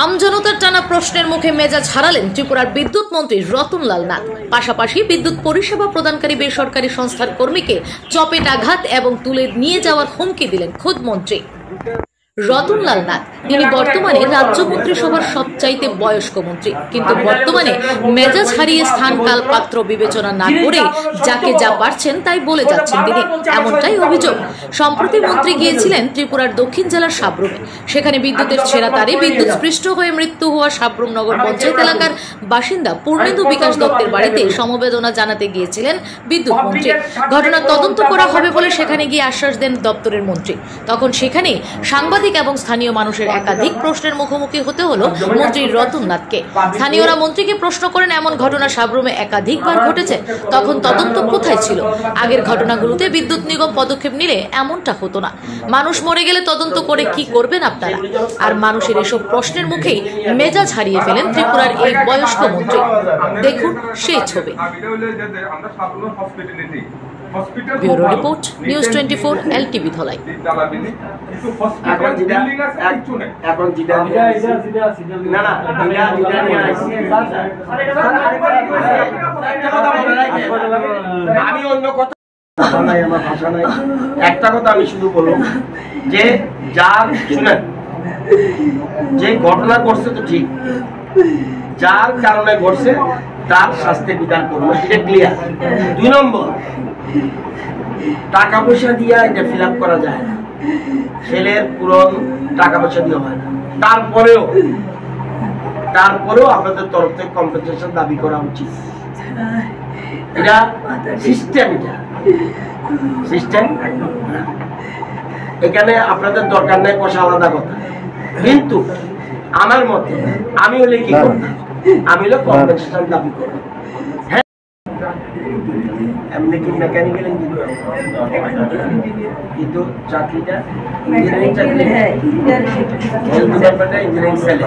আমজনতার টানা প্রশ্নের মুখে মেজাজ হারালেন ত্রিপুরার বিদ্যুৎ মন্ত্রী রতনলাল নাথ। পাশাপাশি বিদ্যুৎ পরিষেবা প্রদানকারী বেসরকারি সংস্থার কর্মীকে চপেটাঘাত এবং তুলে নিয়ে যাওয়ার হুমকি দিলেন খোদ মন্ত্রী রতনলাল নাথ। তিনি বর্তমানে রাজ্য মন্ত্রিসভার সবচাইতে বয়স্ক মন্ত্রী, কিন্তু বর্তমানে মেজাজ হারিয়ে স্থান কাল পাত্র বিবেচনা না করে যাকে যা পারছেন তাই বলে যাচ্ছেন তিনি, এমনটাই অভিযোগ। সম্প্রতি মন্ত্রী গিয়েছিলেন ত্রিপুরার দক্ষিণ জেলার সাব্রুমে। সেখানে বিদ্যুতের ছেঁড়া তারে বিদ্যুৎ স্পৃষ্ট হয়ে মৃত্যু হওয়া সাব্রুম নগর পঞ্চায়েত এলাকার বাসিন্দা পূর্ণেন্দু বিকাশ দত্তের বাড়িতে সমবেদনা জানাতে গিয়েছিলেন বিদ্যুৎ মন্ত্রী। ঘটনার তদন্ত করা হবে বলে সেখানে গিয়ে আশ্বাস দেন দপ্তরের মন্ত্রী। তখন সেখানে সাংবাদিক এবং স্থানীয় মানুষের একাধিক প্রশ্নের মুখোমুখি হতে হলো মন্ত্রী রতননাথকে। স্থানীয়রা মন্ত্রীকে প্রশ্ন করেন, এমন ঘটনা সাব্রুমে একাধিকবার ঘটেছে, তখন তদন্ত কোথায় ছিল? আগের ঘটনাগুলোতে বিদ্যুৎ নিগম পদক্ষেপ নিলে এমনটা হতো না। মানুষ মরে গেলে তদন্ত করে কি করবেন আপনারা? আর মানুষের এসব প্রশ্নের মুখেই মেজাজ হারিয়ে ফেলেন ত্রিপুরার এই বয়স্ক মন্ত্রী। দেখুন সেই ছবি। Bureau report, news 24, LTV Dhalai. আমি অন্য কথা নাই, আমার ভাষা নাই। একটা কথা আমি শুধু বলবো যে যার শুনেন, যে ঘটনা ঘটছে তো ঠিক, যার কারণে ঘটছে তার শাস্তির বিধান করবো, এটা ক্লিয়ার। 2 নম্বর, টাকা পয়সা দিয়ে এটা ফিল আপ করা যায় না, ছেলের পূরণ টাকা পয়সা দিয়ে হয় না। তারপরেও আপনাদের তরফ থেকে কম্পেনসেশন দাবি করা উচিত। এটা সিস্টেম, এখানে আপনাদের দরকার নেই পয়সা, আলাদা কথা। কিন্তু আমার মতে আমি হলে কি করতাম, আমি হলে কম্পেনসেশন দাবি করব। হ্যাঁ, এমনি কি মেকানিক্যাল ইঞ্জিনিয়ার, কিন্তু চাকরিটা ইঞ্জিনিয়ারিং চাকরি, হেলথ ডিপার্টমেন্টে ইঞ্জিনিয়ারিং সেলে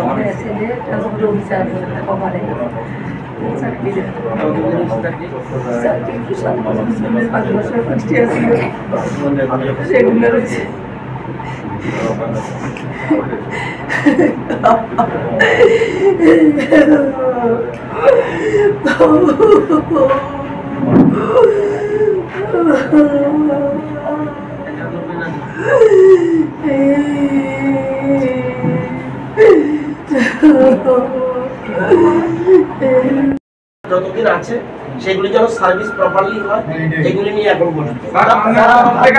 যতদিন আছে সেগুলি যেন সার্ভিস প্রপারলি হয়, এগুলি নিয়ে এখন বলি।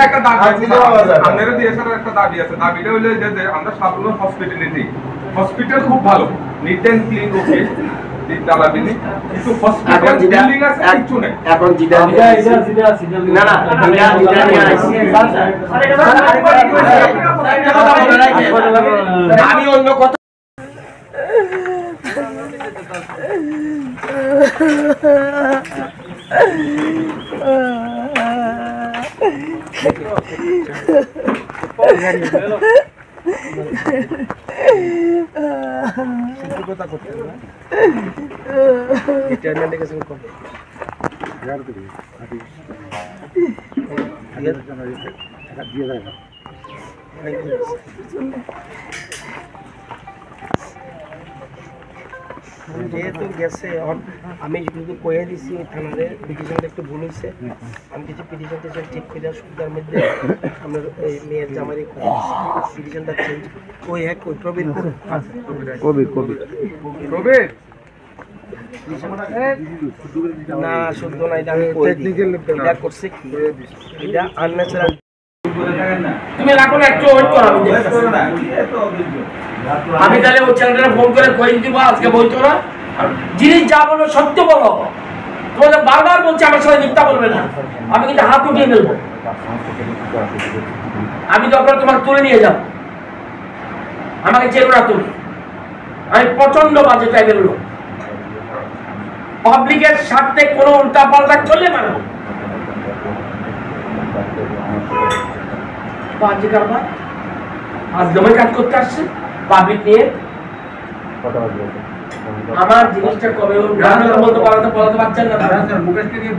একটা দাবি আছে, দাবিটা হলো যে আমরা সাধারণ হসপিটালিটি, হসপিটাল খুব ভালো, নিট এন্ড ক্লিন, ওকে, কিন্তু হসপিটাল বিল্ডিং আছে কিছু নেই। এখন আমি অন্য কথা যেহেতু গেছে, আমি কিন্তু কয়ে দিছি থানারে পিটিশনটা একটু ভুল হয়েছে, আমি কিছু পিটিশন ঠিক করে সুবিধার মধ্যে আমার এই মেয়ের জামারি পিটিশনটা চেঞ্জ ওই এক ওই প্রবীর না শুদ্ধ না, এটা আমি এটা করছে কি, এটা আনন্যাচারাল। তুমি রাখো না, একটু ওয়েট করো, আমি তাহলে ওই চ্যানেলটা ফোন করে কয়ে দিব আজকে বলতো না, জিনিস যা বলো সত্য বলো। তোমাদের বারবার বলছি আমার সঙ্গে মিথ্যা বলবে না, আমি কিন্তু হাত উঠিয়ে ফেলবো। আমি দরকার তোমাকে তুলে নিয়ে যাব, আমাকে চেনো না তুমি, আমি প্রচন্ড বাজে টাইপের লোক। পাবলিকের স্বার্থে কোনো উল্টা পাল্টা করলে মারবো। বাজে কারবার আজ দমে কাজ করতে আসছে পাবলিক নিয়ে। আমার জিনিসটা কবে বলতে পারছেন না, মুকেশকে নিয়ে